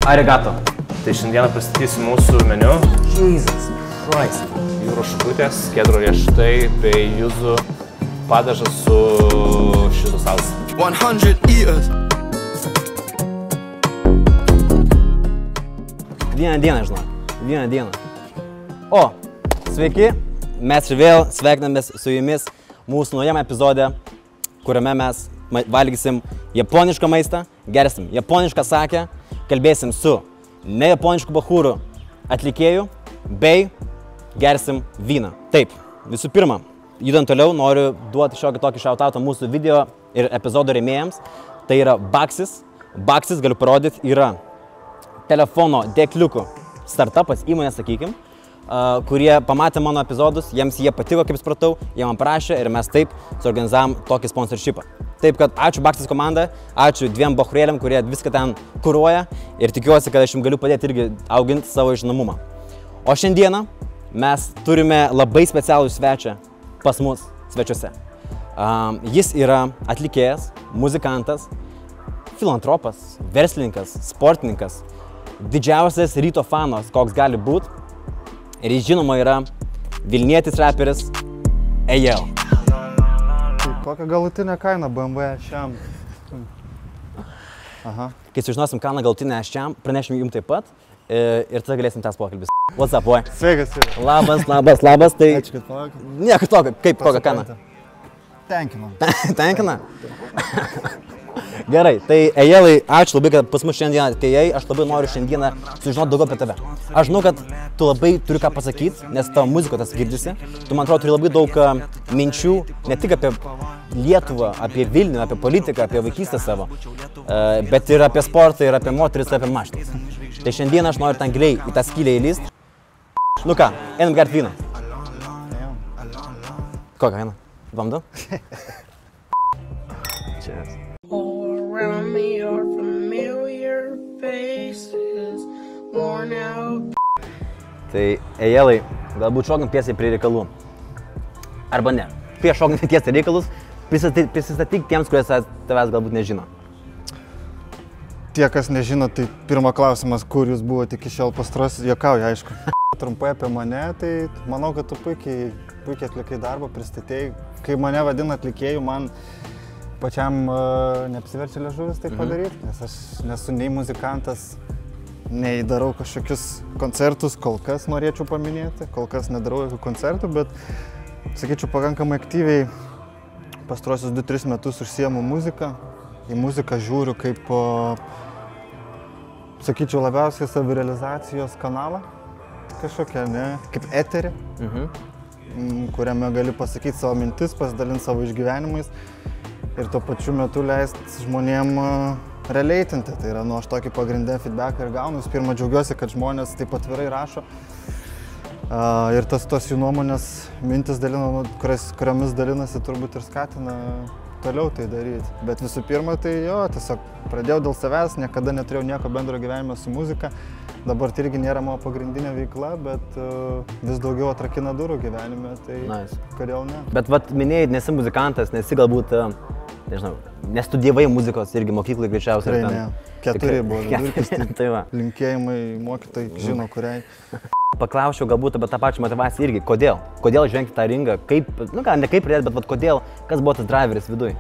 Arigato. Tai šiandieną pristatysiu mūsų meniu. Jesus Christ. Jūros šakutės, kedro riešutai bei jūzų padažas su šizo salsa. 100 eaters. Vieną dieną, žinau. Vieną dieną. O, sveiki. Mes ir vėl sveikinamės su jumis mūsų naujame epizode, kuriame mes valgysim japonišką maistą, gersim japonišką sakę, kalbėsim su nejaponišku bachūru atlikėju bei gersim vyną. Taip, visų pirma, judant toliau, noriu duoti šiokį tokį šautautą mūsų video ir epizodo rėmėjams. Tai yra Baksis. Baksis, galiu parodyti, yra telefono dėkliukų startupas, įmonė, sakykim, kurie pamatė mano epizodus, jiems jie patiko, kaip supratau, jie man prašė ir mes taip suorganizavom tokį sponsorshipą. Taip kad ačiū Baksis komanda, ačiū dviem bachūrėliam, kurie viską ten kuruoja ir tikiuosi, kad aš jums galiu padėti irgi auginti savo žinomumą. O šiandieną mes turime labai specialų svečią pas mus svečiuose. Jis yra atlikėjas, muzikantas, filantropas, verslininkas, sportininkas, didžiausias ryto fanas, koks gali būti. Ir jis žinoma yra vilnietis raperis AL. Kokią galutinę kainą BMW šiam? Aha. Kai sužinosim kainą galutinę šiam, pranešim jums taip pat ir tada galėsim tęs pokalbis. What's up, boy? Sveikas. Labas. Tai... Ačiū, kad palaukit. Nieko tokio, kaip kokią kainą? Tenkina. Tenkina? Gerai, tai Ejelai, ačiū labai, kad pas mus šiandieną atėjai, aš labai noriu šiandieną sužinoti daugiau apie tave. Aš žinau, kad tu labai turi ką pasakyti, nes tavo muziko tas girdisi. Tu, man atrodo, turi labai daug minčių, ne tik apie Lietuvą, apie Vilnių, apie politiką, apie vaikystę savo, bet ir apie sportą, ir apie moteris, ir apie mašinas. Tai šiandieną aš noriu ten giliai į tą skylę įlyst. Nu ką, einam gert vyną. Kokią kainą? Bamdu? Cheers. Around me are familiar faces, worn out. Tai, Ejelai, galbūt šokam tiesiai prie reikalų. Arba ne. Prieš šokam tiesiai reikalus, prisistatyk tiems, kurie tavęs galbūt nežino. Tie, kas nežino, tai pirma klausimas, kur jūs buvote iki šiol pastaruosius, juokauju, aišku. Trumpai apie mane, tai manau, kad tu puikiai atlikai darbą, pristatėjai. Kai mane vadina atlikėju, man pačiam neapsiverčia liežuvis tai padaryti, nes aš nesu nei muzikantas, nei darau kažkokius koncertus, kol kas norėčiau paminėti, kol kas nedarau jokių koncertų, bet, sakyčiau, pakankamai aktyviai pastaruosius 2-3 metus užsiemu muziką. Į muziką žiūriu kaip, sakyčiau, labiausiai savirealizacijos kanalą kažkokią, ne, kaip eterį, kuriame gali pasakyti savo mintis, pasidalinti savo išgyvenimais. Ir tuo pačiu metu leisti žmonėm releitinti. Tai yra, aš tokį pagrindę feedbacką ir gaunu. Vis pirma, džiaugiuosi, kad žmonės taip atvirai rašo. Ir tos jų nuomonės, mintis, kuriomis dalinasi, turbūt ir skatina toliau tai daryti. Bet visų pirma, tai jo, tiesiog pradėjau dėl savęs, niekada neturėjau nieko bendro gyvenime su muzika. Dabar tai irgi nėra mano pagrindinė veikla, bet vis daugiau atrakina durų gyvenime, tai kodėl ne. Bet vat minėjai, nesi muzikantas, nesi galbūt, nežinau, nestudijavai muzikos irgi mokyklai greičiausiai. Tikrai ne. 4 buvo vidurkis, tai va. Linkėjimai mokytojai žino, kuriai. Paklausčiau galbūt apie tą pačią motivaciją irgi, kodėl? Kodėl žengti tą ringą? Kaip, nu ką, ne kaip pridėti, bet vat kodėl? Kas buvo tas driveris viduj?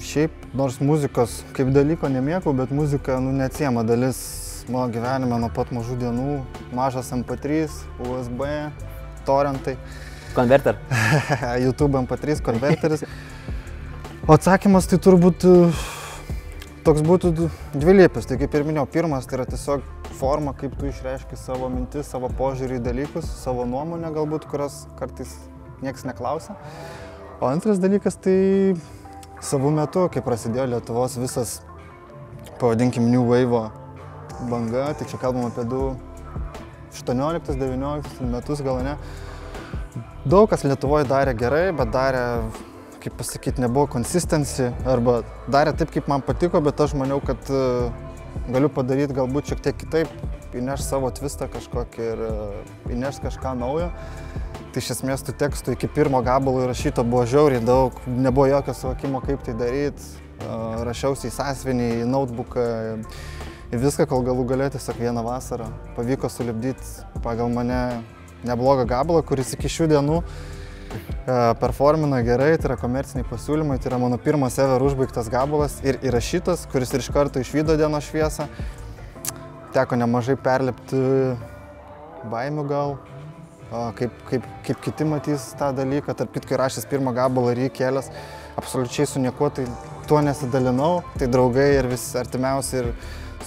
Šiaip, nors muzikos kaip dalyko nemėgau, bet muzika neatsiejama dalis mano gyvenime nuo pat mažų dienų. Mažas MP3, USB, torrentai. Konverter? YouTube MP3, konverteris. O atsakymas tai turbūt toks būtų dvilypis. Tai kaip ir minėjau, pirmas tai yra tiesiog forma, kaip tu išreiški savo mintis, savo požiūrį į dalykus, savo nuomonę galbūt, kurios kartais niekas neklausia. O antras dalykas tai savų metu, kai prasidėjo Lietuvos visas, pavadinkim, New Wave banga, tai čia kalbam apie 18-19 metus gal ne. Daug kas Lietuvoje darė gerai, bet darė, kaip pasakyti, nebuvo consistency, arba darė taip, kaip man patiko, bet aš maniau, kad galiu padaryti galbūt šiek tiek kitaip, įneš savo twistą kažkokį ir įneš kažką naujo. Tai iš esmės tų tekstų iki pirmo gabalo įrašyto buvo žiauriai daug, nebuvo jokio suvokimo, kaip tai daryti. Rašiausi į sąsiuvinį, į notebooką, į viską, kol galų galę tiesiog vieną vasarą pavyko sulipdyti pagal mane neblogą gabalą, kuris iki šių dienų performina gerai, tai yra komerciniai pasiūlymai, tai yra mano pirmas ever užbaigtas gabalas ir įrašytas, kuris ir iš karto išvydo dienos šviesą. Teko nemažai perlipti baimių gal, kaip kiti matys tą dalyką. Tarp kitko įrašęs pirmą gabalą ir jį kėlęs, absoliučiai su niekuo tai tuo nesidalinau, tai draugai ir visi artimiausi ir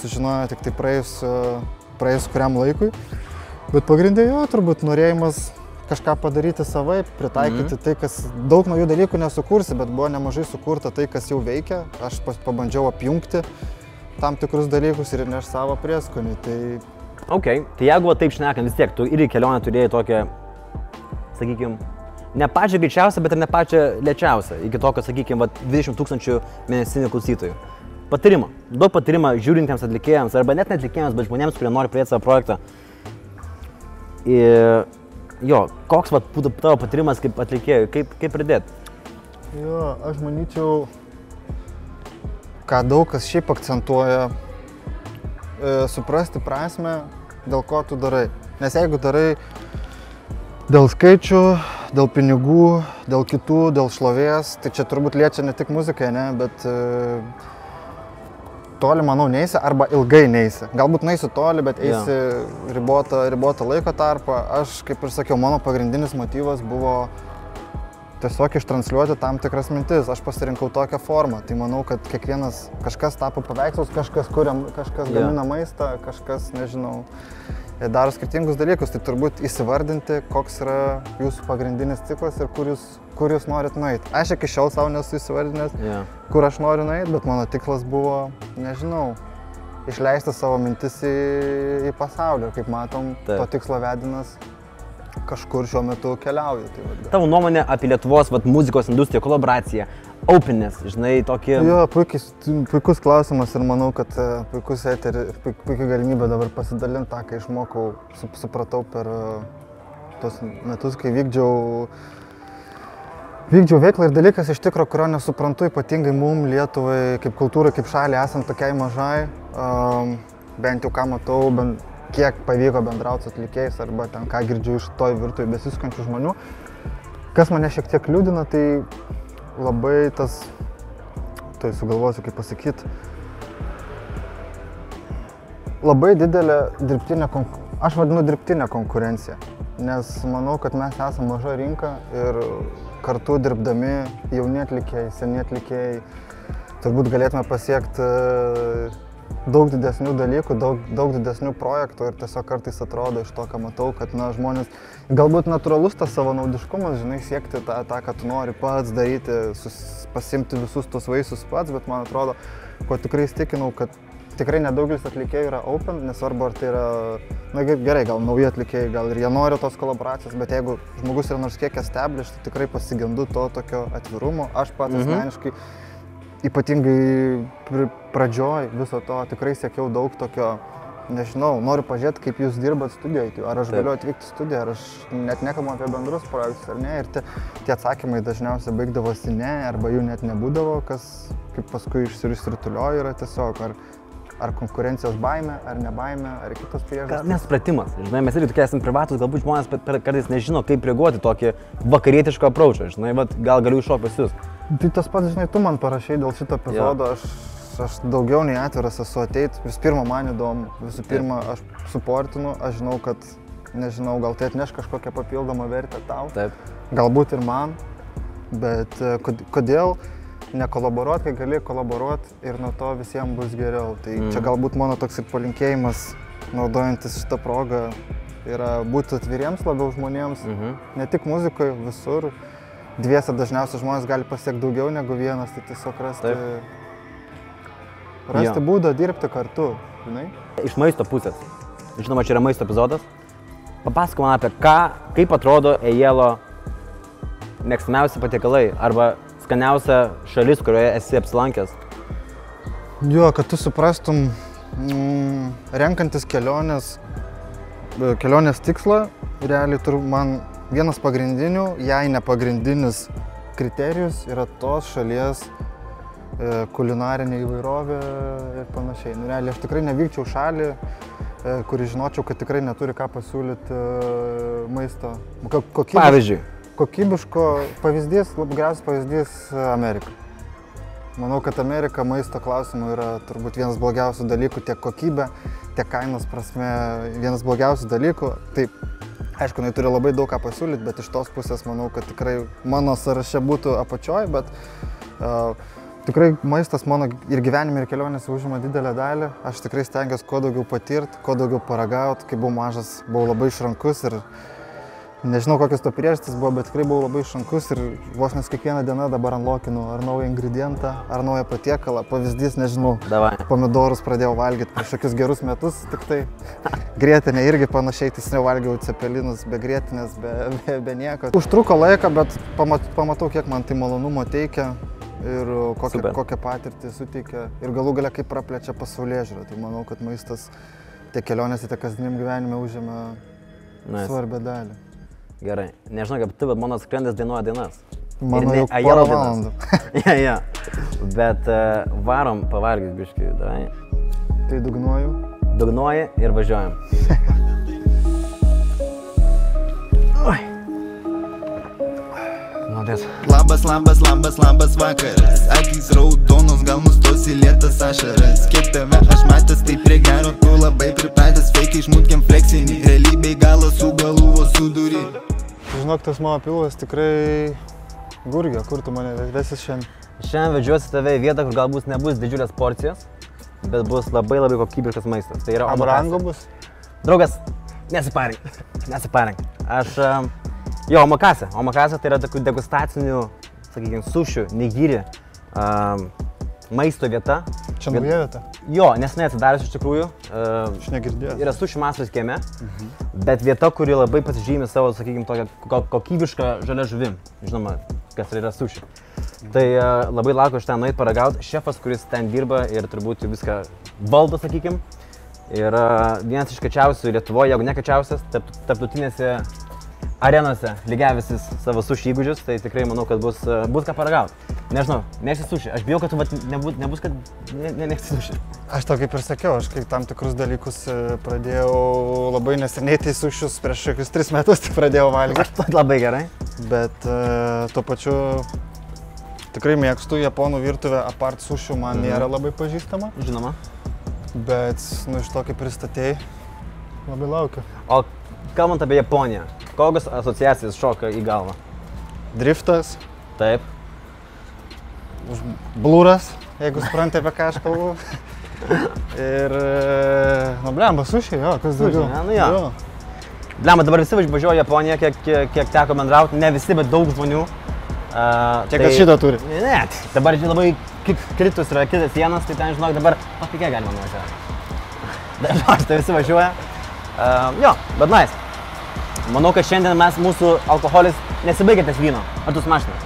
sužinojo tik tai praėjus kuriam laikui. Bet pagrindė jo, turbūt norėjimas kažką padaryti savaip, pritaikyti tai, kas daug naujų dalykų nesukursi, bet buvo nemažai sukurta tai, kas jau veikia. Aš pabandžiau apjungti tam tikrus dalykus ir neš savo prieskonį. Ok, tai jeigu taip šnekam, vis tiek tu ir į kelionę turėjai tokią, sakykime, ne pačią greičiausią, bet ir ne pačią lėčiausią, iki tokio, sakykime, 20 000 mėnesinių klausytojų. Patarimą, duok patarimą žiūrintiems atlikėjams, arba net neatlikėjams, bet žmonėms, kurie nori pradėti savo projektą. Ir jo, koks būtų tavo patarimas kaip atlikėjui, kaip pradėti? Jo, aš manyčiau, ką daug kas šiaip akcentuoja, suprasti prasme, dėl ko tu darai. Nes jeigu darai dėl skaičių, dėl pinigų, dėl kitų, dėl šlovės, tai čia turbūt liečia ne tik muzikai, ne, bet toli, manau, neisi arba ilgai neisi. Galbūt neisi toli, bet eisi ribotą laiko tarpą. Aš, kaip ir sakiau, mano pagrindinis motyvas buvo tiesiog ištransliuoti tam tikras mintis. Aš pasirinkau tokią formą. Tai manau, kad kažkas tapo paveikslus, kažkas gamina maistą, kažkas, nežinau, daro skirtingus dalykus. Tai turbūt įsivardinti, koks yra jūsų pagrindinis ciklas ir kur jūs norit nueiti. Aš iki šiol savo nesu įsivardinęs, kur aš noriu nueiti, bet mano tikslas buvo, nežinau, išleisti savo mintis į pasaulį. Kaip matom, to tikslo vedinas kažkur šiuo metu keliauja. Tavo nuomonė apie Lietuvos muzikos industriją, kolaboraciją, openness, žinai, tokį... Jo, puikus klausimas ir manau, kad puikia galimybė dabar pasidalinti tą, kai išmokau, supratau per tos metus, kai vykdžiau veiklą ir dalykas iš tikro, kurio nesuprantu, ypatingai mum Lietuvai, kaip kultūrai, kaip šaliai, esant tokiai mažai, bent jau ką matau, kiek pavyko bendrauti su atlikėjais arba ten ką girdžiu iš toj virtuvėj besisukančių žmonių. Kas mane šiek tiek liūdina, tai labai tai sugalvosiu kaip pasakyti, labai didelė aš vadinu dirbtinę konkurenciją, nes manau, kad mes esame maža rinka ir kartu dirbdami jauni atlikėjai, seni atlikėjai, turbūt galėtume pasiekti daug didesnių dalykų, daug didesnių projektų ir tiesiog kartais atrodo iš to, ką matau, kad žmonės, galbūt natūralus tas savanaudiškumas, žinai, siekti tą, ką tu nori pats daryti, pasimti visus tos vaisius pats, bet man atrodo, ko tikrai įsitikinau, kad tikrai nedaugelis atlikėjų yra open, nesvarbu ar tai yra, gerai, gal nauji atlikėjai, gal ir jie nori tos kolaboracijos, bet jeigu žmogus yra nors kiek established, tai tikrai pasigendu to tokio atvirumo. Aš pats asmeniškai, ypatingai pradžioj viso to, tikrai siekiau daug tokio, nežinau, noriu pažiūrėti, kaip jūs dirbat studijoje, ar aš galiu atvykti į studiją, ar aš net nekalbu apie bendrus projektus, ar ne, ir tie atsakymai dažniausiai baigdavosi ne, arba jų net nebūdavo, kas kaip paskui išsirutuliojo yra tiesiog, ar konkurencijos baimė, ar ne baimė, ar kitos priežastys. Nesupratimas, žinai, mes irgi tokie esame privatus, galbūt žmonės kartais nežino, kaip reaguoti tokį vakarietišką approachą, žinai, gal galiu iššokti pas jūs. Tai tas pats, žinai, tu man parašai dėl šito epizodo, aš daugiau nei atviras esu ateit, visų pirma man įdomu, visų pirma aš suportinu, aš žinau, kad, nežinau, gal tai atneš kažkokią papildomą vertę tau, galbūt ir man, bet kodėl nekolaboruoti, kai gali kolaboruoti ir nuo to visiems bus geriau. Tai čia galbūt mano toks ir palinkėjimas, naudojantis šitą progą, yra būti atviriems labiau žmonėms, ne tik muzikoje, visur. Dviese dažniausiai žmonės gali pasiekti daugiau negu vienas, tai tiesiog rasti būdą dirbti kartu, žinai. Iš maisto pusės, žinoma, čia yra maisto epizodas. Papasakok man apie kaip atrodo Ejėlo mėgstamiausi patiekalai arba skaniausia šalis, kurioje esi apsilankęs. Jo, kad tu suprastum, renkantis kelionės tikslą, realiai man vienas pagrindinių, jei ne pagrindinis kriterijus yra tos šalies kulinarinė įvairovė ir panašiai. Nu, realiai, aš tikrai nevykčiau šalį, kuri žinočiau, kad tikrai neturi ką pasiūlyti maisto. Pavyzdžiui. Kokybiško pavyzdys, geriausias pavyzdys Amerika. Manau, kad Amerika maisto klausimų yra turbūt vienas blogiausių dalykų, tiek kokybė, tiek kainos prasme vienas blogiausių dalykų. Taip, aišku, jinai turi labai daug ką pasiūlyti, bet iš tos pusės manau, kad tikrai mano sąraše būtų apačioj, bet tikrai maistas mano ir gyvenime, ir kelionėse užima didelę dalį. Aš tikrai stengiuosi kuo daugiau patirti, kuo daugiau paragauti. Kai buvau mažas, buvau labai išrankus ir nežinau, kokios to priežastys buvo, bet tikrai buvau labai išrankus ir vos nes kiekvieną dieną dabar unlockinu ar naują ingredientą, ar naują patiekalą. Pavyzdys, nežinau, pomidorus pradėjau valgyti prieš kokius gerus metus, tik tai grietinė irgi panašiai, tai seniau valgiau cepelinus be grietinės, be nieko. Užtruko laiką, bet pamatau, kiek man tai malonumo teikia ir kokią patirtį suteikia ir galų gale kaip praplečia pasaulėžiūrą. Tai manau, kad maistas tiek kelionėse, tiek kasdieniam gyvenime užima svarbią dalį. Gerai, nežinau kaip tu, bet mano skrendis dainuoja dainas. Mano jau porą valandų. Ja. Bet varom pavalgyti biškį, davai. Tai dugnuoju. Dugnuoji ir važiuojam. Oi. Nuodės. Labas vakaras. Akys raudonos, gal nustosi lėtas ašaras. Kiek tave aš matęs, tai prie gero tu labai pripratęs. Feikiai žmutkiam fleksinį, realybėj galą su galvo suduri. Žinok, tas mano pilvas tikrai gurgia, kur tu mane vesis šiandien? Šiandien vedžiuosi tave į vietą, kur galbūt nebus didžiulės porcijos, bet bus labai kokybiškas maistas. Tai yra brangu bus? Draugas, nesiparink. Aš, omakase. Omakase tai yra tokių degustacinių, sakykime, sušių, nigiri maisto vieta. Čia nauja vieta? Jo, neseniai atsidarius iš tikrųjų. Aš negirdėjau. Yra sušių Masters kieme, bet vieta, kuri labai pasižymi savo, sakykime, tokią kokybišką žalia žuvim. Žinoma, kas yra suši. Tai labai laukiu aš ten nueit paragauti. Šefas, kuris ten dirba ir turbūt viską valdo, sakykime, yra vienas iš kačiausių Lietuvoje, jeigu ne kačiausias, tarptautinėse arenose lygiavisis savo suši įgūdžius, tai tikrai manau, kad bus ką paragauti. Nežinau, mėgsti suši. Aš bijau, kad tu nebus, kad nemėgsti suši. Aš tau kaip ir sakiau, aš kai tam tikrus dalykus pradėjau labai neseniai, tai sušius prieš kokius 3 metus pradėjau valgyti. Labai gerai. Bet tuo pačiu tikrai mėgstu japonų virtuvę, apart sušių man nėra labai pažįstama. Žinoma. Bet iš to kaip pristatėjai, labai laukiu. O kalbant apie Japoniją, kokios asociacijas šoka į galvą? Driftas. Taip. Blūras, jeigu supranti, apie ką aš kalbu. Ir, blemba, suši, jo, kas daugiau. Jo. Blemba, dabar visi važiuoja į Japoniją, kiek teko bendrauti, ne visi, bet daug žmonių. Kiek kas šitą turi? Ne, dabar labai kritus yra kitas sienas, tai ten, žinok, dabar patikė galima nuvažiuoti. Dažnai, tai visi važiuoja. Jo, bet nice. Manau, kad šiandien mūsų alkoholis nesibaigia ties vyno. Ar tu su mašina?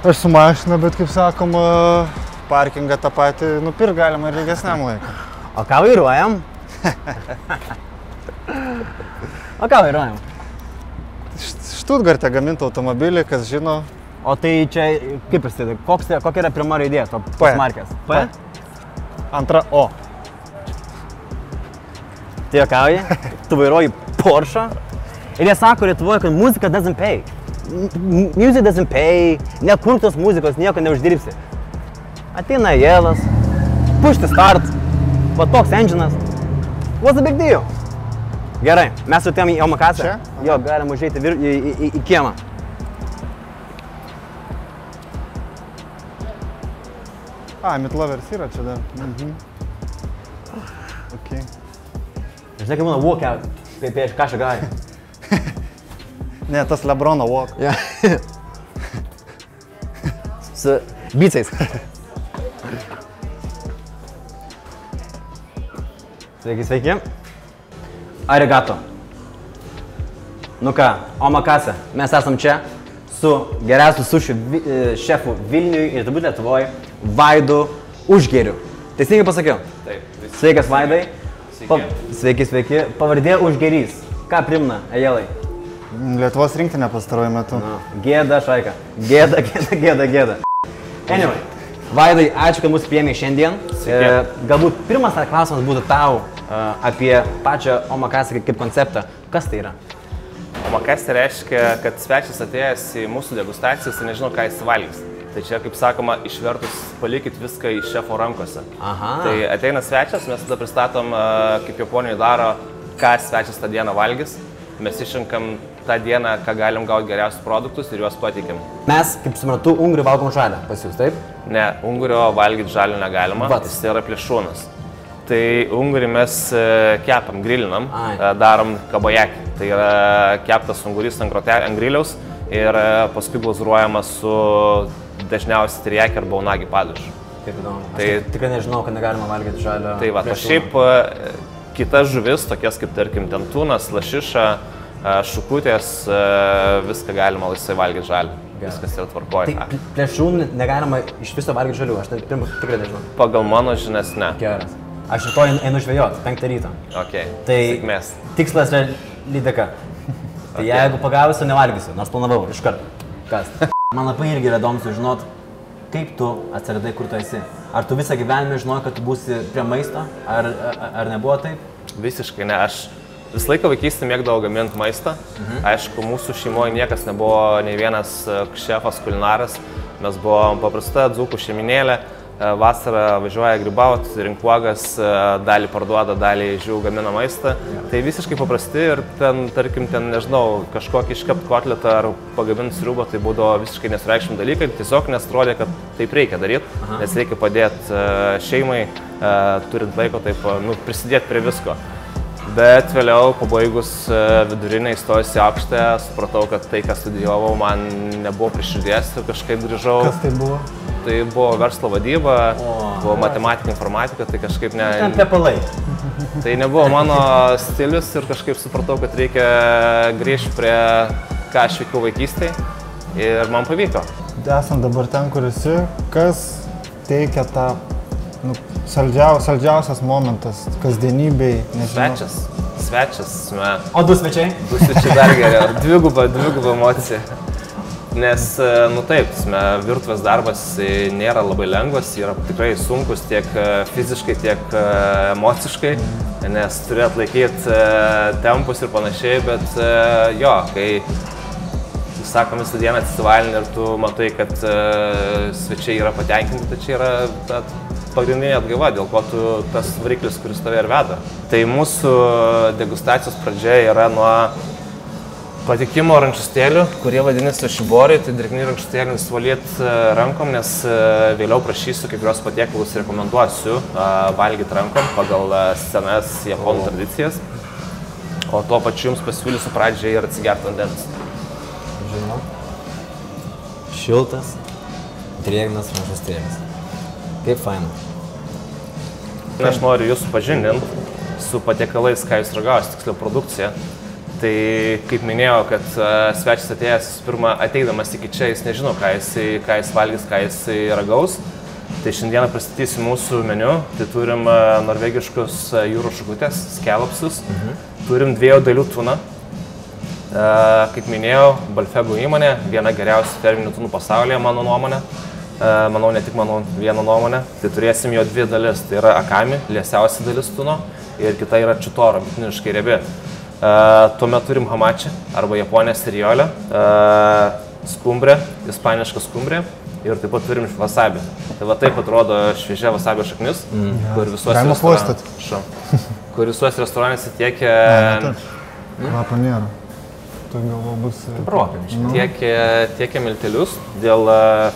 Aš su mašina, bet kaip sakoma, parkingą tą patį nupirkt galima ir ilgesniam laikui. O ką vairuojam? Štutgarte gaminta automobilį, kas žino. O tai čia, kaip prisideda, kokia yra pirma raidė to markės? P? Antra O. Tai juokauji, tu vairuoji Porsche ir jie sako Lietuvoje, kad muzika doesn't pay. Music doesn't pay, nekurtos muzikos, nieko neuždirbsi. Ateina jėlas, push the start, va toks enginas. What's the big deal? Gerai, mes atėjom į omakase. Čia? Jo, galim užeiti į kiemą. Mitlovers yra čia dar. Okay. Žinai, kaip būna walkout, kaip iš kažką gai. Ne, tas Lebrono walk. Ja. Su bicais. Sveiki. Arigato. Nu ką, omakase, mes esam čia su geriausiu sušių šefu Vilniui ir turbūt Lietuvoje, Vaidu Užgeriu. Teisingai pasakiau? Taip. Sveikas, Vaidai. Sveiki. Sveiki. Pavardė Užgerys. Ką primena, Ejelai? Lietuvos rinktinė pastaruoju metu. Gėda, Šaika. Gėda. Anyway, Vaidai, ačiū, kad mūsų priėmė šiandien. Galbūt pirmas klausimas būtų tau apie pačią omakasę kaip konceptą. Kas tai yra? Omakasė reiškia, kad svečias atėjęs į mūsų degustacijas ir nežino, ką jis valgys. Tai čia, kaip sakoma, išvertus palikit viską į šefo rankose. Aha. Tai ateina svečias, mes tada pristatom, kaip Japonijoje daro, ką svečias tą dieną valgys. Mes išrinkam tą dieną, ką galim gauti geriausius produktus ir juos pateikiam. Mes, kaip suprantu, ungurių valgom žalę pas jūs, taip? Ne, ungurio valgyti žalio negalima, jis yra plėšrūnas. Tai ungurį mes kepam, grilinam, darom kabajakį. Tai yra keptas ungurys ant griliaus ir paskui glazūruojamas su dažniausiai trijakį arba unagi padažu. Kaip įdomu. Aš tikrai nežinau, kad negalima valgyti žalio. Tai va, šiaip kitas žuvis, tokias kaip tarkim tentūnas, lašiša, šukutės, viską galima laisvai valgyti žalį. Viskas yra tvarkoje. Tai plėšrūnų negalima iš viso valgyti žalių, aš tikrai nežinau. Pagal mano žinias, ne. Geras. Aš rytoj einu žvejot, 5 ryto. Okay. Tai sėkmės. Tikslas yra lydeka. Tai jeigu pagausiu, nevalgysiu, nors planavau iš karto. Kas? Man labai irgi yra įdomu sužinot, kaip tu atsiradai, kur tu esi. Ar tu visą gyvenimą žinojai, kad tu būsi prie maisto, ar nebuvo taip? Visiškai ne. Aš visą laiką vaikystėje mėgdavau gaminti maistą. Aišku, mūsų šeimoje niekas nebuvo nei vienas šefas, kulinaras. Mes buvom paprasta dzūkų šeiminėlė. Vasarą važiuoja grybauti, rink uogas, dalį parduoda, dalį žiūrų gamina maistą. Tai visiškai paprasti ir ten, tarkim, nežinau, kažkokį iškept kotletą ar pagaminti sriubą, tai būdavo visiškai nesureikšmimi dalykai. Tiesiog nes atrodė, kad taip reikia daryti, nes reikia padėti šeimai, turint laiko taip, prisidėti prie visko. Bet vėliau, pabaigus vidurinę įstojus į aukštąją, supratau, kad tai, ką studijavau, man nebuvo prie širdies ir kažkaip grįžau. Kas tai buvo? Tai buvo verslo vadyba, buvo matematika, informatika, tai kažkaip ne... Ten pepalai. Tai nebuvo mano stilius ir kažkaip supratau, kad reikia grįžti prie ką aš veikiau vaikystėje ir man pavyko. Esant dabar ten, kur esi, kas teikia tą saldžiausias momentas kasdienybei? Svečias. O du svečiai? Du svečiai dar geriau, dviguba emocija. Nes, taip, virtuvės darbas nėra labai lengvas, yra tikrai sunkus tiek fiziškai, tiek emociškai, nes turi atlaikyti tempus ir panašiai, bet jo, kai, sakom, visą dieną atsivalini ir tu matai, kad svečiai yra patenkinti, tai čia yra ta pagrindinė atgaiva, dėl ko tu tas variklis, kuris tave ir veda. Tai mūsų degustacijos pradžia yra nuo patikimo rankšluostėlių, kurie vadinasi šiboriai, tai drėgni rankšluostėlį nusivalyti rankom, nes vėliau prašysiu kai kurios patiekalus rekomenduosiu valgyti rankom pagal senas japonų tradicijas, o tuo pačiu jums pasiūlysiu pradžiai ir atsigerti vandens. Žinau. Šiltas, drėgnas rankšluostėlis. Kaip faina. Aš noriu jūs supažindinti su patiekalais, ką jūs ragausit, tiksliau produkcija. Tai kaip minėjau, kad svečias atėjęs, pirmą ateidamas iki čia, jis nežino, ką jis valgys, ką jis ragaus. Tai šiandieną pristatysiu mūsų meniu. Tai turim norvegiškus jūrų šakutės, scallopsus. Turim 2 dalių tuną. Kaip minėjau, Balfego įmonė, viena geriausių ferminių tunų pasaulyje, mano nuomonė. Manau, ne tik mano viena nuomonė. Tai turėsim jo 2 dalis. Tai yra akami, liesiausia dalis tuno, ir kita yra chutoro, vidutiniškai riebi. Tuomet turim hamachi arba japonės riolę, skumbrę, ispanišką skumbrę ir taip pat turim wasabi. Tai va taip atrodo šviežia wasabio šaknis, kur visuose restoranuose tiekia... Kvapo nėra. Tai galvo bus... Tiekia miltelius dėl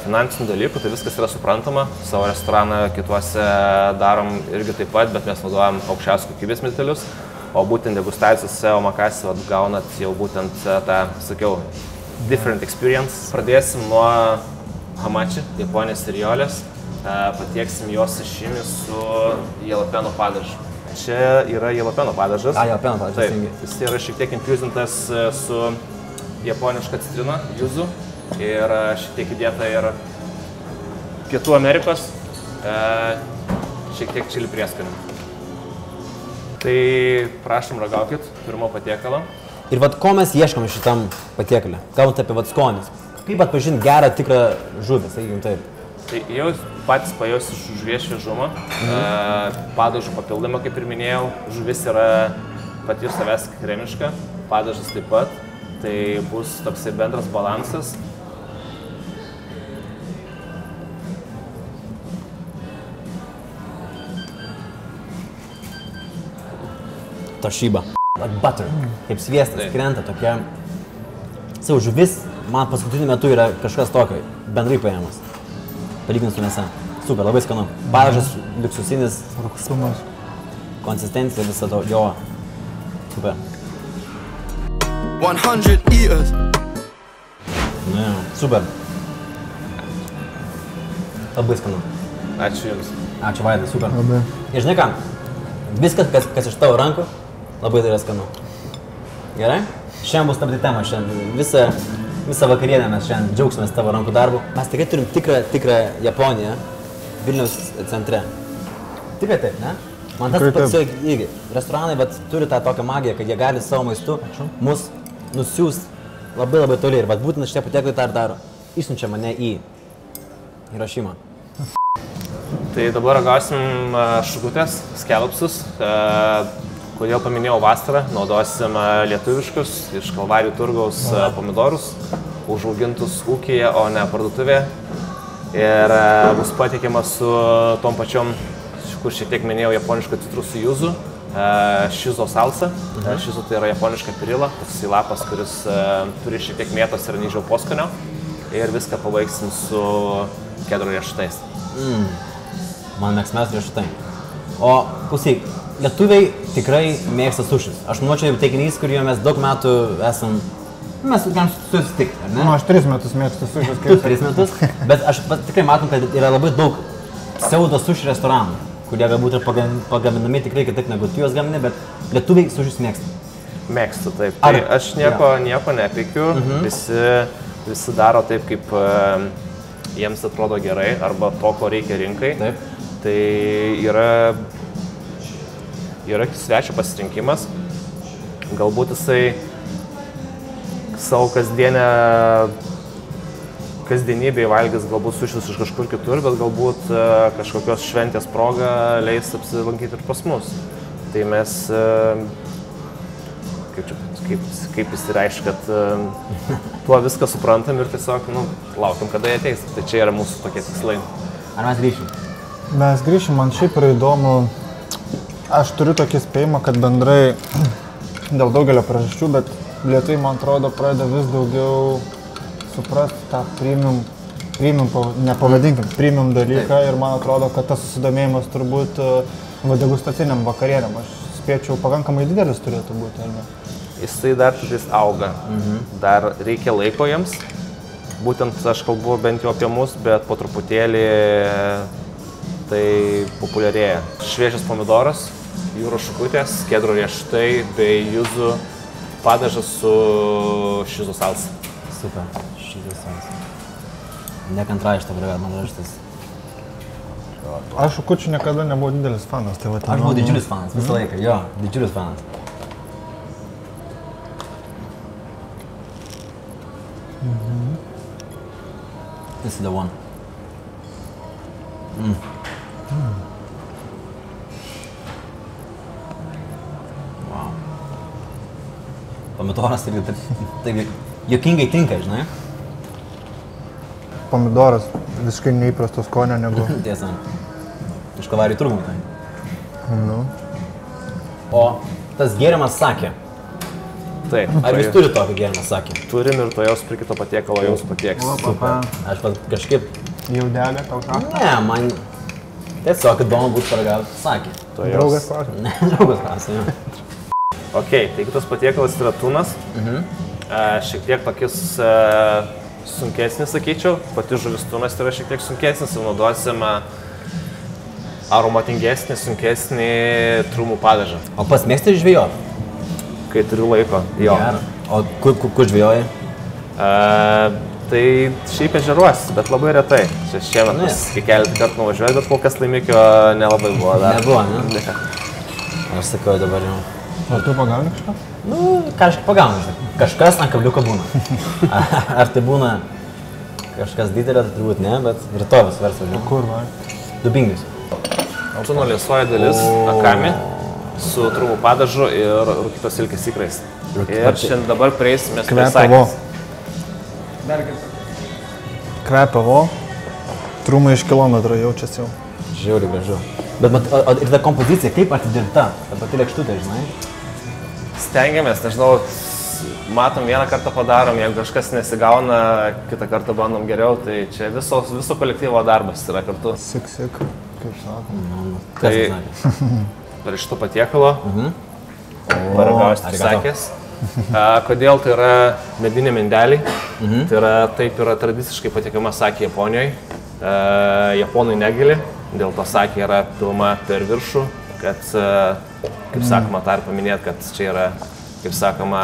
finansinių dalykų, tai viskas yra suprantama. Savo restoraną kituose darom irgi taip pat, bet mes naudojam aukščiausios kokybės miltelius. O būtent degustacijose omakase gaunat jau būtent tą, sakiau, different experience. Pradėsim nuo hamachi, japonės riolės. Patieksim jos sashimi su jalapeno padažu. Čia yra jalapeno padažas. Jalapeno padažas. Taip, jis yra šiek tiek infuzintas su japoniška citrina, juzu. Ir šiek tiek įdėta ir Pietų Amerikos, šiek tiek čili prieskonių. Tai prašom ragaukit pirmo patiekalą. Ir ko mes ieškom šitam patiekalę? Kalbant apie skonis. Kaip atpažinti gerą, tikrą žuvį, sakykim taip? Tai jau patys pajausi žuvies šviežumą, padažų papildymą, kaip ir minėjau, žuvis yra pati iš savęs kremiška, padažas taip pat, tai bus toksai bendras balansas. Tašyba. Like butter, kaip sviestas, krenta tokia. Savo žuvis, man paskutiniu metu yra kažkas tokio, bendrai paėmus. Palyginus su mėsa. Super, labai skanu. Padažas, liuksusinis, konsistencija visą to, jo. Super. 100 eaters. Ne, super. Labai skanu. Ačiū Jums. Ačiū Vaidai, super. Labai. Ir žinai ką, viskas, kas iš tavo rankų, labai tai yra skanu. Gerai? Šiandien bus tapti tema, šiandien visą vakarienę mes šiandien džiaugsimės tavo rankų darbu. Mes tikrai turim tikrą Japoniją Vilniaus centre. Tikrai taip, ne? Man tas pats irgi. Restoranai bet turi tą tokią magiją, kad jie gali savo maistu mus nusiųst labai toli. Ir būtent šitie patiekalai tą ir daro. Išsiunčia mane į Hirošimą. Tai dabar ragausim šukutės, skelpsus. Kodėl paminėjau vasarą, naudosim lietuviškus iš Kalvarijų turgaus pomidorus, užaugintus ūkyje, o ne parduotuvėje. Ir bus pateikiamas su tom pačiom, kur šiek tiek minėjau, japonišką citrusų juzu, šizo salsa. Šizo tai yra japoniška pirila, toks lapas, kuris turi šiek tiek mėtos ir anyžiaus poskonio. Ir viską pabaigsim su kedro riešutais. Man mėgstamiausi riešutai. O klausyk, lietuviai tikrai mėgsta sušis. Aš manau, čia teiginys, kuriuo mes daug metų esam, mes galim susitikti, ar ne? Nu, aš 3 metus mėgstu sušis. Tu 3 metus, bet aš tikrai matom, kad yra labai daug pseudo suši restoranų, kurie galbūt ir pagaminami tikrai kitaip negu tu juos gamini, bet lietuviai sušis mėgsta. Mėgstu, taip. Tai aš nieko nepeikiu, visi daro taip, kaip jiems atrodo gerai, arba to, ko reikia rinkai. Taip. Tai yra svečio pasirinkimas, galbūt jisai savo kasdienybėje valgys galbūt sušis iš kažkur kitur, bet galbūt kažkokios šventės proga leis apsilankyti ir pas mus. Tai mes, kaip jis reiškia, kad tuo viską suprantam ir tiesiog laukiam, kada jie ateis. Tai čia yra mūsų tokie tikslai. Ar mes grįšim? Mes grįšim, man šiaip yra įdomu, aš turiu tokį spėjimą, kad bendrai dėl daugelio priežasčių, bet lietuviai, man atrodo, pradeda vis daugiau suprasti tą premium dalyką ir man atrodo, kad tas susidomėjimas turbūt degustaciniam vakarienėm, aš spėčiau, pakankamai didelis turėtų būti, ar ne? Jisai dar tiktais auga, dar reikia laiko jiems, būtent aš kalbu bent jau apie mus, bet po truputėlį tai populiarėja. Šviežias pomidoras, jūros šukutės, kedro riešutai bei juzu padažas su šizo salsa. Super, šizo salsa. Nekantrai šitą brigą, man raštas. Aš šukučių niekada nebuvau didelis fanas, tai va ten. Aš buvau didžiulis fanas, visą laiką, jo, didžiulis fanas. This is the one. Wow. Pomidoras taip juokingai tinka, žinai? Pomidoras visiškai neįprasto skonio negu. Tiesa. Iš Kalvarijų turgų tai. Nu. O tas gėrimas sakė. Taip. Ar jūs turite tokį gėrimą sakė? Turim ir to jaus prie kito patiekalo jaus patieks. Super. Aš kažkaip... Jau dega tau ką? Ne, man tiesiog įdomu būtų paragauti sakė. Draugas klausė. Ne, draugas klausė, jo. Ok, tai kitas patiekalas yra tunas. Šiek tiek tokis sunkesnis, sakyčiau. Pati žuvis tunas yra šiek tiek sunkesnis ir naudosim aromatingesnį, sunkesnį trumų padažą. O pas mėgsti žvejoti? Kai turiu laiko, jo. O kur žvejoji? Tai šiaip ežeruos, bet labai retai. Šiemet keletą kartų nuvažiuoju, bet kol kas laimikio nelabai buvo dar. Nebuvo, ne? Aš sakau dabar jau. Ar tu pagauni kažką? Nu, kažkaip pagauni. Kažkas ant kabliuko būna. Ar tai būna Kažkas didelio, tai turbūt ne, bet rytoj vis versiu. Kur, va? Dubingius. Tuno liesuoja dalis akami su trumų padažu ir rūkytos silkės ikrais. Ir šiandien dabar prieisime prie Kvepia sakės. Kvepia vo. Trumai iš kilometro jaučiasi jau. Žiauriai gražu. Bet ir ta kompozicija, kaip atidirbta? Ta pati lėkštutė, žinai? Stengiamės, nežinau, matom vieną kartą padarom, jeigu kažkas nesigauna, kitą kartą bandom geriau, tai čia viso kolektyvo darbas yra kartu. Sik, kaip sakom. Kas Tai- sakė? Per iš to patiekalo, paragausti sakės. Kodėl tai yra mediniai mindeliai? Tai yra, taip yra tradiciškai patiekama sakė Japonijoje. Japonai negali, dėl to sakė yra pilma per viršų, kad, kaip sakoma, tą ir paminėt, kad čia yra, kaip sakoma,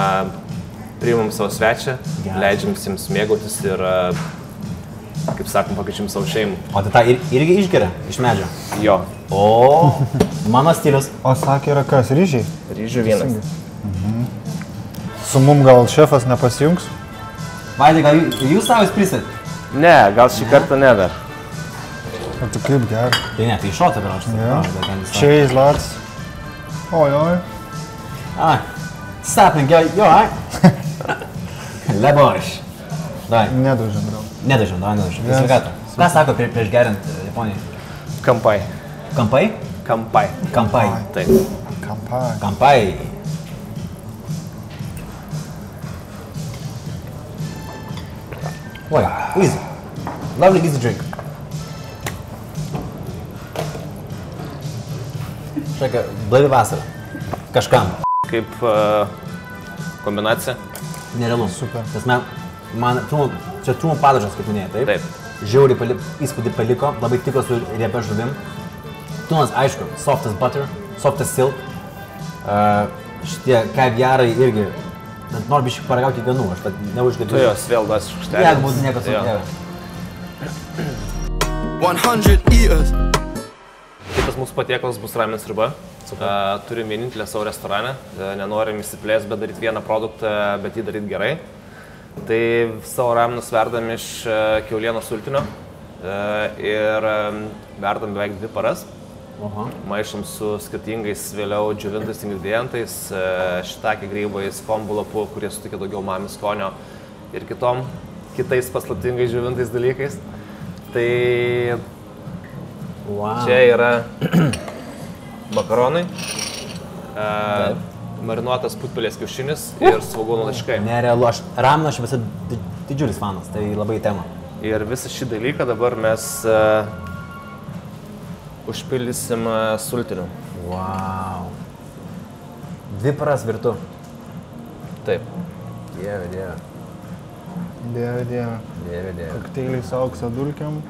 priimam savo svečią, leidžiam jiems mėgautis ir, kaip sakoma, pakeičiam savo šeimą. O tai tą irgi išgeria iš medžio? Jo, O, mano stilius. O sakė yra kas, ryžiai? ryžių vienas. Su mum gal šefas nepasijungs? Vaidai, gal jūs savo prisit? Ne, gal šį kartą ne dar. O tu kaip gerai. Tai ne, tai iššota, gal aš Ja. sakau. Cheese, lots. Oi. Ai, sapink, jo, ai. Leborš. Dai, Nedužim gal. nedažim, nedažim. Yes. Sveikatą. Ką sako prieš geriant Japonijai? Kampai. Kampai? Kampai. Kampai. Taip. Kampai. Kampai. Oi, easy. Lovely easy drink. Šakia, blaivi vasara. Kažkam. Kaip kombinacija. Nerealu. Super. Tas man čia trumų padažas, kaip minėjai, taip? Taip. Žiauriai įspūdį paliko, labai tiko su riebia žuvim. Tunas, aišku, soft as butter, soft as silk. Šitie kaviarai irgi, noriu biškai paragauti kiekvienų, aš tad neužgėdžiu. Tu jos vėl duosi šukštelį. Jeigu būtų niekas su dieve. 100 years. Kitas mūsų patiekalas bus ramen sriuba. Turim vienintelę savo restoraną. Nenorim įsiplėsti, bet daryti vieną produktą, bet jį daryti gerai. Tai savo ramenus verdam iš kiaulienos sultinio ir verdam beveik 2 paras. Maišom su skirtingais vėliau džiovintais ingredientais, šitaki grybais, kombu lapu, kurie suteikia daugiau mami skonio ir kitais paslaptingais džiovintais dalykais. Tai čia yra makaronai, marinuotas putpelės kiaušinis ir svogūnų laiškai. Nerealu, rameno aš visą didžiulis fanas, tai labai tema. Ir visą šį dalyką dabar mes užpildysim sultiniu. Wow. 2 paras virtu. Taip. Dieve, dieve. Dieve. Dieve, dieve. Kokteiliai su aukso dulkiam.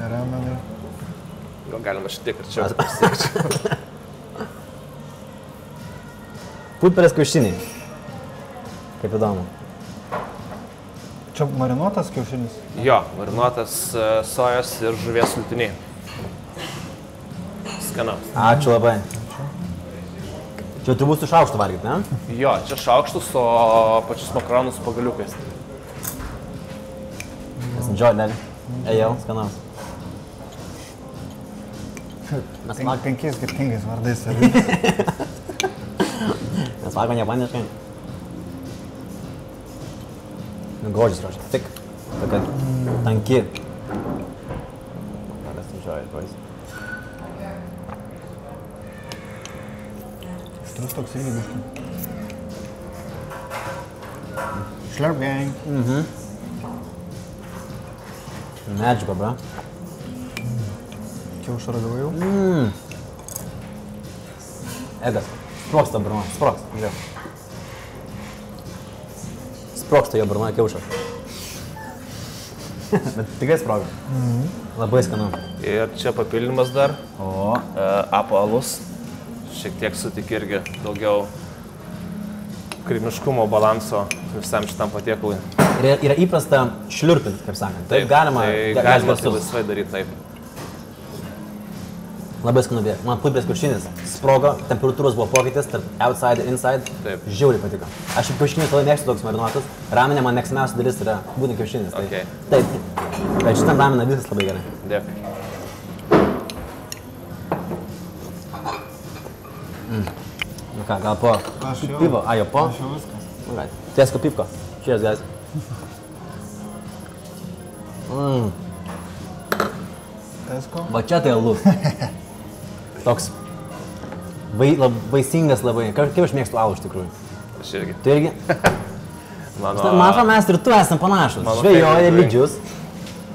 Ramenai. Gal galima šitiek arčiau pasiekti. Putpelės kiaušiniai. Kaip įdomu. Čia marinuotas kiaušinis? Jo, marinuotas sojos ir žuvies sultiniai. Skanaus. Ačiū labai. Čia turbūt su šaukštu valgyt, ne? Jo, čia šaukštus, o pačius makaronus su pagaliukais. Enjoy, Nelly. Ejau, skanaus. Mes valgom 5 skirtingais vardais. japoniškai. Grožis rožia. Tik. Tokia tanki. Let's enjoy it, boys. Štrus toks irgi biškai. Slurp gang. Medžiaga, bra. Kiaušą ragavai jau? Egas. Sproksta burnoje. Sproksta. Žiūrėk. Sproksta jo burnoje kiaušas. Bet tikrai sproga. Labai skanu. Ir čia papildymas dar. O. Apo alus. Šiek tiek sutik irgi daugiau krimiškumo balanso visam šitam patiekalui. Yra įprasta šliurpinti, kaip sakant. Taip galima. Tai galima tai laisvai daryti taip. Labai skanu bėg. Man putpelės kiaušinis sprogo, temperatūros buvo pokytis tarp outside ir inside. Taip. Žiauriai patiko. Aš kiaušinis labai mėgstu toks marinuotus. Ramenė man mėgstamiausia dalis yra būtent kiaušinis. Okay. Taip. Bet šitam rameną viskas labai gerai. Dėkui. Nu ką, gal po Aš jau. pivo? A, jau po? Aš jau viskas. Nu ką, tiesko pipko. Cheers, guys. Tesko? Va čia tai alus. Toks vaisingas labai. Kaip aš mėgstu alų iš tikrųjų. Aš irgi. Tu irgi? Mano... Man atrodo, mes ir tu esam panašus. Mano Žvejoja favorite lydžius,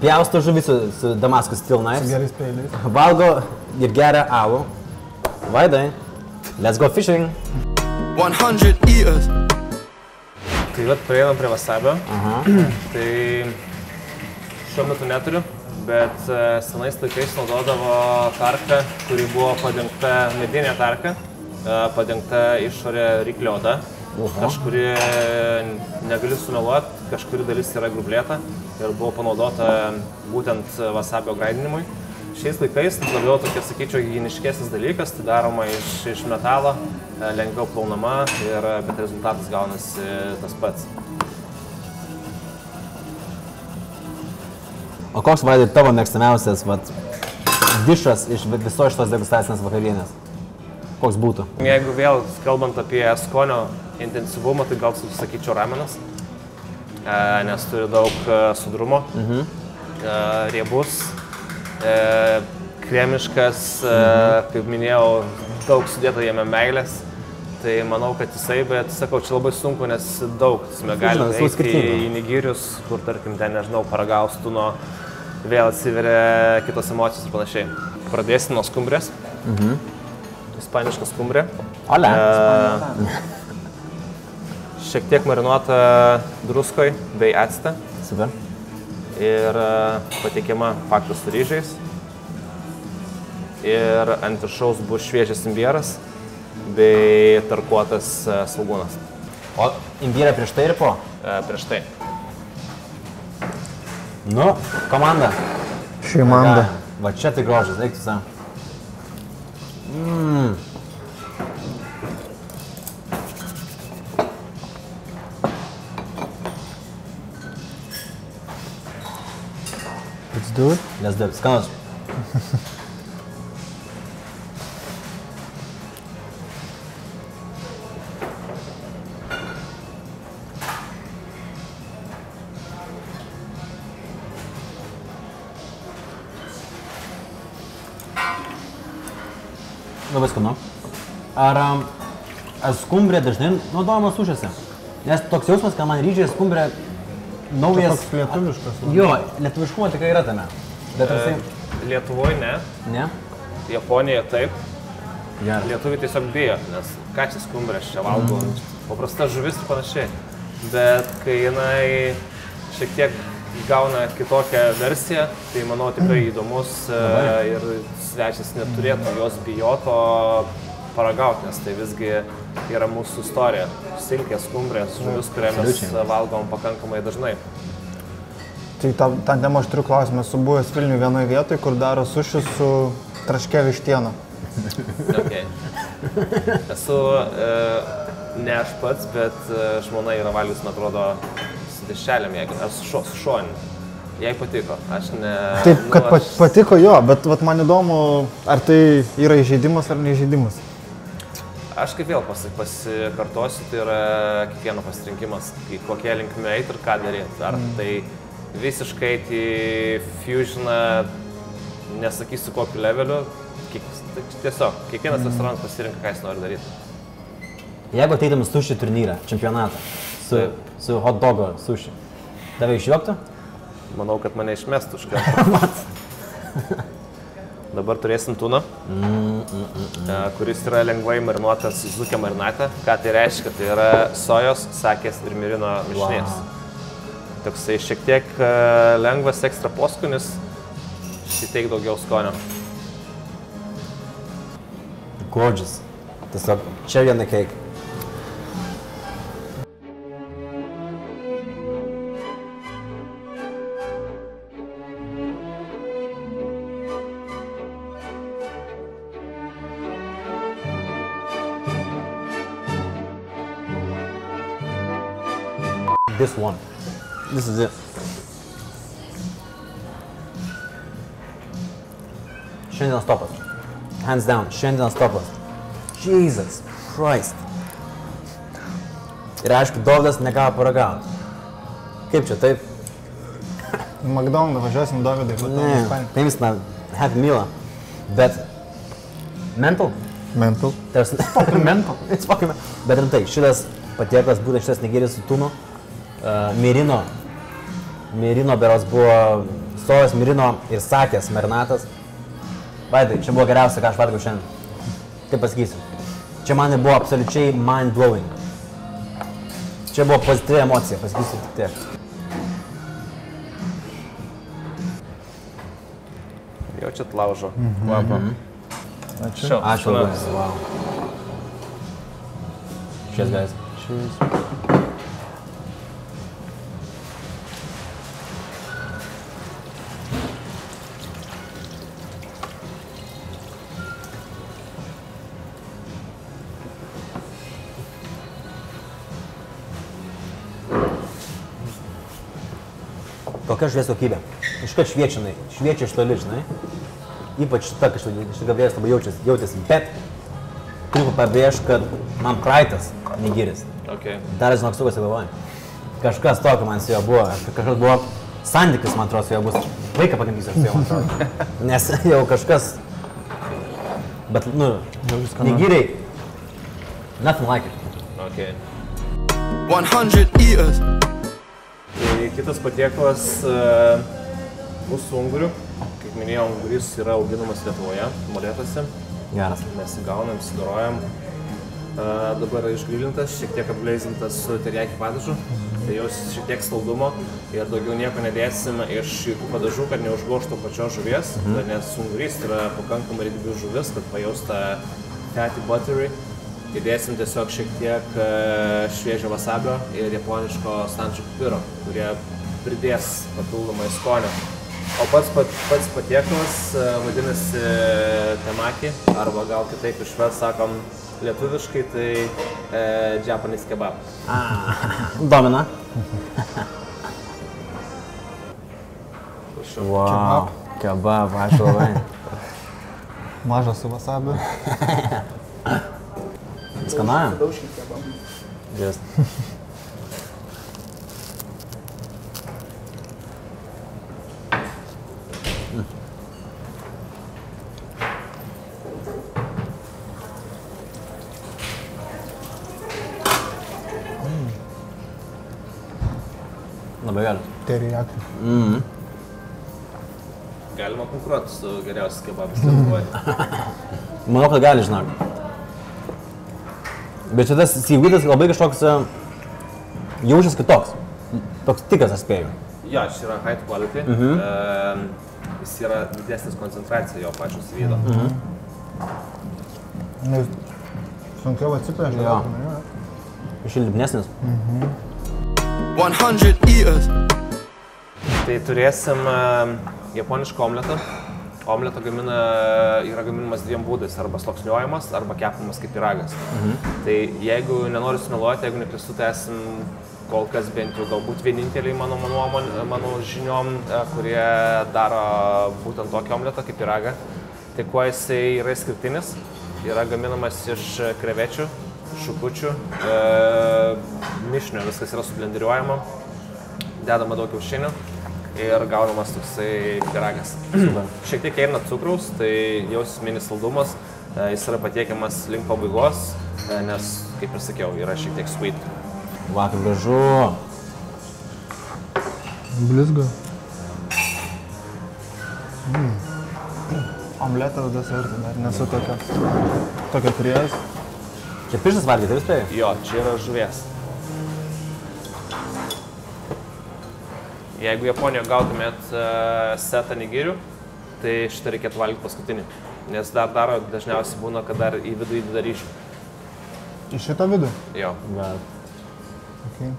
pjausto žuvį su Damaskus Steel Knives, Gerai spėliai. valgo ir geria alų. Vaidai, let's go fishing. 100 eaters. Tai vat prieinam prie wasabio. Tai šiuo metu neturiu, bet senais laikais naudodavo tarką, kuri buvo padengta medinė tarka, padengta išorė ryklio oda. Kažkuri, negaliu sumeluoti, kažkuri dalis yra grublėta ir buvo panaudota būtent wasabio grindinimui. Šiais laikais labiau tokia, sakyčiau, hygieniškesnis dalykas, tai daroma iš metalo, lengviau plaunama, bet rezultatas gaunasi tas pats. O koks, Vaidai, tavo mėgstamiausias dišas iš viso šitos degustacinės vakarienės? Koks būtų? Jeigu vėl kalbant apie skonio intensyvumą, tai gal sakyčiau ramenas, nes turi daug sudrumo, riebus, kremiškas, kaip minėjau, daug sudėta jame meilės. Tai manau, kad jisai, bet sakau, čia labai sunku, nes daug gali eiti į nigirius, kur tarkim ten, nežinau, paragaustuno, vėl atsiveria kitos emocijos ir panašiai. Pradėsim nuo skumbrės. Ispaniška skumbrė. Ole. Šiek tiek marinuota druskoj bei acte. Super. Ir pateikiama faktas su ryžiais. Ir ant viršaus bus šviežias imbieras bei tarkuotas svogūnas. O imbierą prieš tai ir po? Prieš tai. Nu, komanda. Šeimanda. Va čia tai grožis, eik tu savo. Let's do it. Let's do it. Skanus. Labai skanu. Ar skumbrė dažnai naudojama sušiuose? Nes toks jausmas, kad man ryžiai skumbrė naujas... Toks lietuviškas. Jo, lietuviškumo tikrai yra tame. Bet jisai... Lietuvoje ne, Ne? Japonijoje taip. Gerai. Lietuviai tiesiog bijo, nes ką čia skumbrės čia valgo, paprasta žuvis ir panašiai. Bet kai jinai šiek tiek gauna kitokią versiją, tai manau tikrai įdomus ir svečias neturėtų jos bijoto paragauti, nes tai visgi yra mūsų istorija. Silkės, skumbrės, žuvis, kurią mes valgom pakankamai dažnai. Tai tą temą aš turiu klausimą. Esu buvęs Vilniuje vienoje vietoje, kur daro sušį su traške vištiena. Okay. Esu ne aš pats, bet žmona yra valgius, man atrodo, su dešrelėm, jeigu esu su šoniniu. Jai patiko, aš ne... Taip, kad patiko jo, bet man įdomu, ar tai yra įžeidimas ar neįžeidimas. Aš kaip vėl pasikartosiu, tai yra kiekvieno pasirinkimas, kokie linkme eiti ir ką daryti. Ar tai visiškai į fusioną, nesakysiu kokiu leveliu, tiesiog kiekvienas restoranas pasirinka, ką jis nori daryti. Jeigu ateitum į sushi turnyrą, čempionatą, su hot dogo sushi, tave išjuoktų? Manau, kad mane išmestų už kartą. Dabar turėsim tuną, kuris yra lengvai marinuotas zuke marinate. Ką tai reiškia? Tai yra sojos, sakės ir mirino mišinės. Toksai šiek tiek lengvas ekstra poskonis, šiteik daugiau skonio. Gorgeous. Tiesiog cherry on the cake. This one. This is it. Šiandienos topas. Hands down, šiandienos topas. Jesus Christ. Ir aišku, Dovydas negavo paragauti. Kaip čia, taip? McDonald's važiuosim Dovydai, Ne, paimsime Happy Mealą. Bet... Mental? Mental. Fucking mental. It's fucking mental. Bet rimtai, šitas patieklas, būtent šitas nigeris su tunu, Mirino beros buvo sojos Mirino ir sakės marinatas. Vaidai, čia buvo geriausia, ką aš valgiau šiandien. Taip pasakysiu. Čia man buvo absoliučiai mind-blowing. Čia buvo pozityvi emocija, pasakysiu tik tiek. Jaučiat laužo kvapą. Ačiū. Ačiū labai. Wow. Cheers, guys. Cheers. Kokia žuvies kokybė. Iškart šviečianai, šviečia iš toli, žinai. Ypač šita gabrėjas labai jautėsi, bet turiu pabrėžti, kad man praitas nigiris. Okay. Dar žinok, sukasi galvoju. Kažkas tokio man su juo buvo, kažkas buvo santykis, man atrodo, su juo bus. Vaiką pagimdysiu su juo, man atrodo. Nes jau kažkas, bet, nigiriai, nothing like it. Okay. 100 years. Tai kitas patiekalas mūsų ungurių. Kaip minėjau, unguris yra auginamas Lietuvoje, molėtuose. Geras. Mes įgaunam, įsidorojam. Dabar yra išgrilintas, šiek tiek apgleizintas su teriyaki padažu. Tai jos šiek tiek saldumo ir daugiau nieko nedėsim iš jokių padažų, kad neužgoštų pačios žuvies. Nes ungurys yra pakankamai riebi žuvis, kad pajaustą fatty buttery. Įdėsim tiesiog šiek tiek šviežio wasabio ir japoniško stančių pipiro, kurie pridės papildomai skonio. O pats patiekalas vadinasi temaki, arba gal kitaip išvers sakom lietuviškai, tai Japanese kebab. Domina. Wow, kebab, ačiū labai. Mažas su wasabiu. Skanaujam? Yes. Labai geras. Teriyaki. Galima konkuruoti su geriausias kebabas Lietuvoje. Manau, kad gali, žinok. Bet šitas seaweedas labai kažkoks jaučias kitoks. Toks tikras, aš spėju. Jo, šis yra high quality. Jis yra didesnis koncentracija jo pačio seaweedo. Sunkiau atsiplėšti. Jo. Išildipnesnis. 100 years. Tai turėsim japonišką omletą. Omletą yra gaminamas dviem būdais, arba sluoksniuojamas, arba kepamas kaip pyragas. Tai jeigu nenoriu sumeluoti, jeigu neklystu, tai esam kol kas bent jau galbūt vieninteliai mano žiniom, kurie daro būtent tokį omletą kaip pyragą. Tai kuo jisai yra išskirtinis, yra gaminamas iš krevečių, šukučių, mišinio, viskas yra sublenderiuojama, dedama daug kiaušinių ir gaunamas toksai pyragas. Šiek tiek eina cukraus, tai jau mini saldumas, jis yra patiekiamas link pabaigos, nes, kaip ir sakiau, yra šiek tiek sweet. Va, kaip gražu. Blizga. Omletą desertą dar nesu tokio turėjęs. Čia pirštas valgyti, taip spėjai? Jo, čia yra žuvies. Jeigu Japonijoje gautumėt setą nigirių, tai šitą reikėtų valgyti paskutinį. Nes dar dažniausiai būna, kad dar į vidų įdeda ryžių. Į šitą vidų? Jo. Bet. Okay.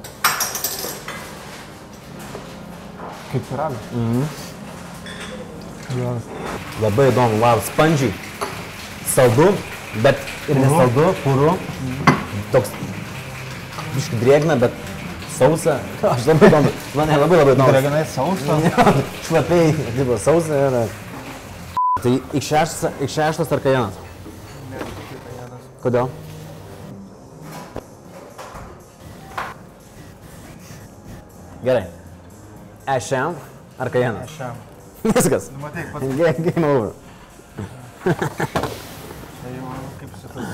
Kaip pyragas? Geras. Labai įdomu, wow, spongy. Saldu, bet ir nesaldu, puru. Toks biškai drėgna, bet sausa. Aš labai įdomu. Man labai įdomu. Drėgnai sausa? Šlapiai, tipo sausa ir... Tai X6 ar Cayenne'as? Ne, tik Cayenne'as. Kodėl? Gerai. E-Champ ar Cayenne'as? Šiam. Viskas. Matai, pats Game over. tai jau kaip šitas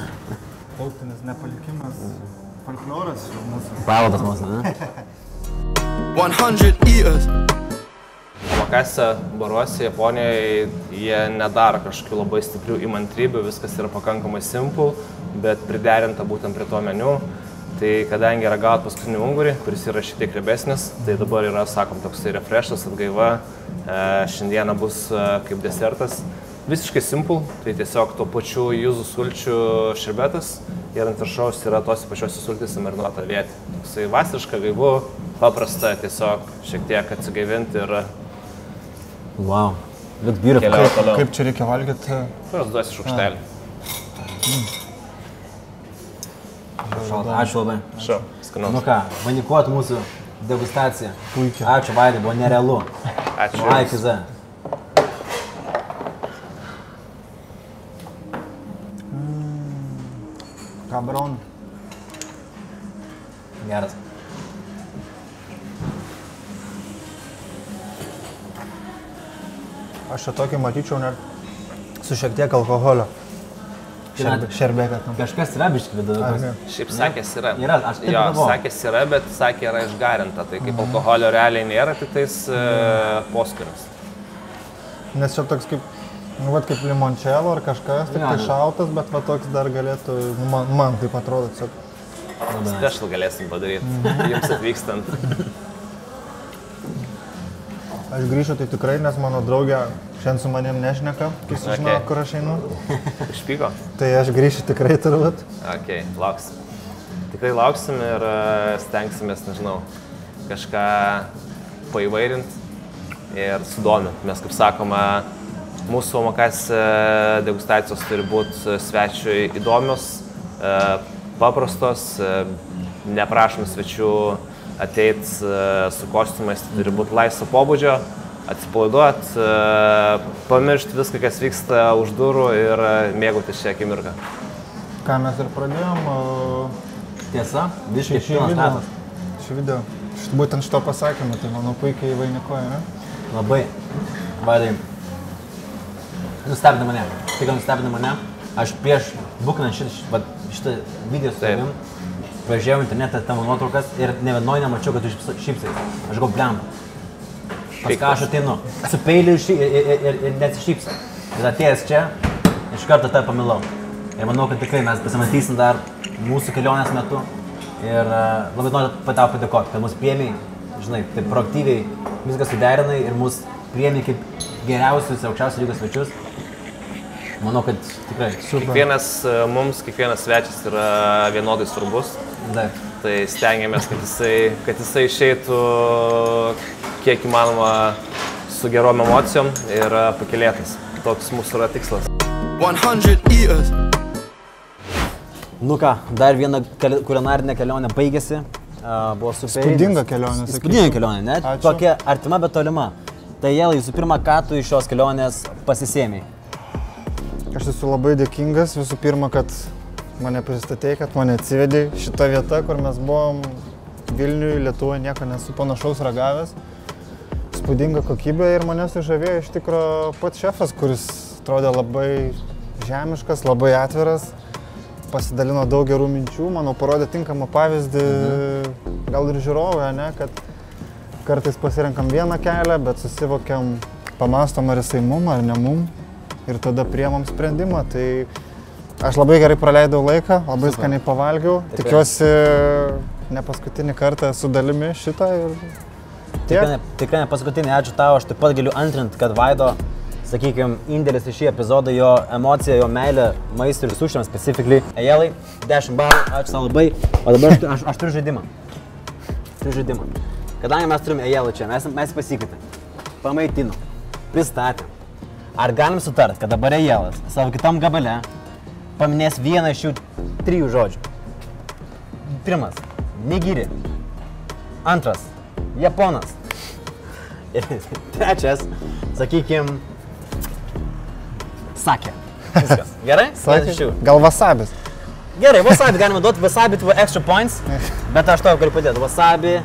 tautinis nepalikimas, folkloras mūsų. Pavaldas mūsų, ne? 100 years. Omakase baruose Japonijoje jie nedaro kažkokių labai stiprių įmantrybių, viskas yra pakankamai simple, bet priderinta būtent prie to meniu. Tai kadangi ragaut paskutinį ungurį, kuris yra šiek tiek riebesnis, tai dabar yra, sakom, toksai refreshas, atgaiva. Šiandieną bus kaip desertas. Visiškai simple, tai tiesiog to pačiu jūzų sulčių šerbetas ir ant viršaus yra tos pačios sultys marinuota avietė. Toksai vasariška, gaivu, paprasta, tiesiog šiek tiek atsigaivinti ir Wow. Looks beautiful. keliauti toliau. Kaip čia reikia valgyti? Kurios duosi šaukštelį. Ačiū labai. Šau, skanaus. Nu ką, vainikuot mūsų degustaciją. Puikiai. Ačiū, Vaidai, buvo nerealu. Ačiū. Nuo A iki Z. Cabron. Geras. Aš čia tokį matyčiau net su šiek tiek alkoholio. Šerbėkat. Kažkas yra biški viduje. Ne. Šiaip sakės yra. Yra, aš taip Jo, galvoju. sakės yra, bet sakė yra išgarinta. Tai kaip alkoholio realiai nėra, tik tais poskurius. Nes čia toks kaip, nu, vat, kaip limoncello ar kažkas, tik tai Jo. šaltas, bet va toks dar galėtų, nu, man taip atrodo, tiesiog. Special galėsim padaryti, jums atvykstant. Aš grįšiu tai tikrai, nes mano draugė šiandien su manim nešneka, kai sužinojo, Okay. kur aš einu. Išpyko? Tai aš grįšiu tikrai turbūt. Ok, lauksim. Tikrai lauksim ir stengsimės, nežinau, kažką paįvairinti ir sudominti. Mes, kaip sakoma, mūsų Omakase degustacijos turi būti svečiui įdomios, paprastos, neprašom svečių ateit su kostiumais, tai turi būti laisvo pobūdžio, atsipalaiduot, pamiršti viską, kas vyksta už durų ir mėgautis šią akimirką. Ką mes ir pradėjom, Tiesa, biškai pilnas ratas. šį video. Būtent šito pasakymą, tai manau puikiai vainikuoja, ne? Labai. Vaidai, nustebino mane. Tik nustebino mane. Aš prieš bukinant šitą video su tavim, pažiūrėjau internetą tavo nuotraukas ir ne vienoj nemačiau, kad tu šypsai. Aš gau blemba. Pas ką aš ateinu? Su peiliu ir nesišypsai. Ir atėjęs čia, iš karto tą pamilau. Ir manau, kad tikrai mes pasimatysim dar mūsų kelionės metu. Ir labai noriu tau padėkoti, kad mus priėmė, žinai, taip proaktyviai viską suderinai ir mus priėmė kaip geriausius ir aukščiausios lygos svečius. Manau, kad tikrai super. Kiekvienas svečias yra vienodai svarbus. Taip. Tai stengiamės, kad jisai išeitų kiek įmanoma su gerom emocijom ir pakylėtas. Toks mūsų yra tikslas. 100 years. Nu ką, dar viena kulinarinė kelionė baigėsi. Buvo super. Įspūdinga kelionė, Įspūdinga kelionė, ne? Ačiū. Tokia artima, bet tolima. Tai Jelai, visų pirma, ką tu iš šios kelionės pasisėmei? Aš esu labai dėkingas visų pirma, kad mane pristatėjai, kad mane atsivedė šitą vietą, kur mes buvom Vilniuje, Lietuvoje, nieko nesu panašaus ragavęs. Spūdinga kokybė ir mane sužavėjo iš tikrųjų pats šefas, kuris atrodė labai žemiškas, labai atviras, pasidalino daug gerų minčių, manau, parodė tinkamą pavyzdį gal ir žiūrovui, ne, kad kartais pasirenkam vieną kelią, bet susivokiam, pamąstom, ar jisai mum, ar ne mum. Ir tada priemam sprendimą, tai aš labai gerai praleidau laiką, labai skaniai pavalgiau, tikiuosi ne paskutinį kartą su dalimi šitą ir tiek. Tikrai ne paskutinį, ačiū tau, aš taip pat galiu antrinti, kad Vaido, sakykime, indėlis į šį epizodą, jo emocija, jo meilė maistui ir sušiam specifically. Jelai, 10 balų, ačiū tau labai, o dabar aš turiu žaidimą. Kadangi mes turime Jelą čia, mes pasikvietėm, pamaitinu, pristatėm. Ar galim sutart, kad dabar Jelas savo kitam gabale paminės vieną iš šių 3 žodžių? Pirmas – nigiri. Antras – japonas. Ir trečias – sakykim, sakė. Viskas. Gerai? Vienas iš jų. Gal vasabis? Gerai, wasabi galima duoti, wasabi tu extra points, bet aš tau galiu padėti. Wasabi,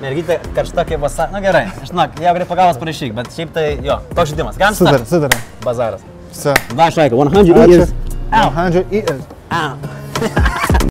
mergytė karšta kaip wasabi. Na gerai, žinok, jeigu gali pagalbos parašyk, bet šiaip tai jo, toks žaidimas. Galim Sudarė. Bazaras. Все. Два шайка, 100 years. 100 years. Ow.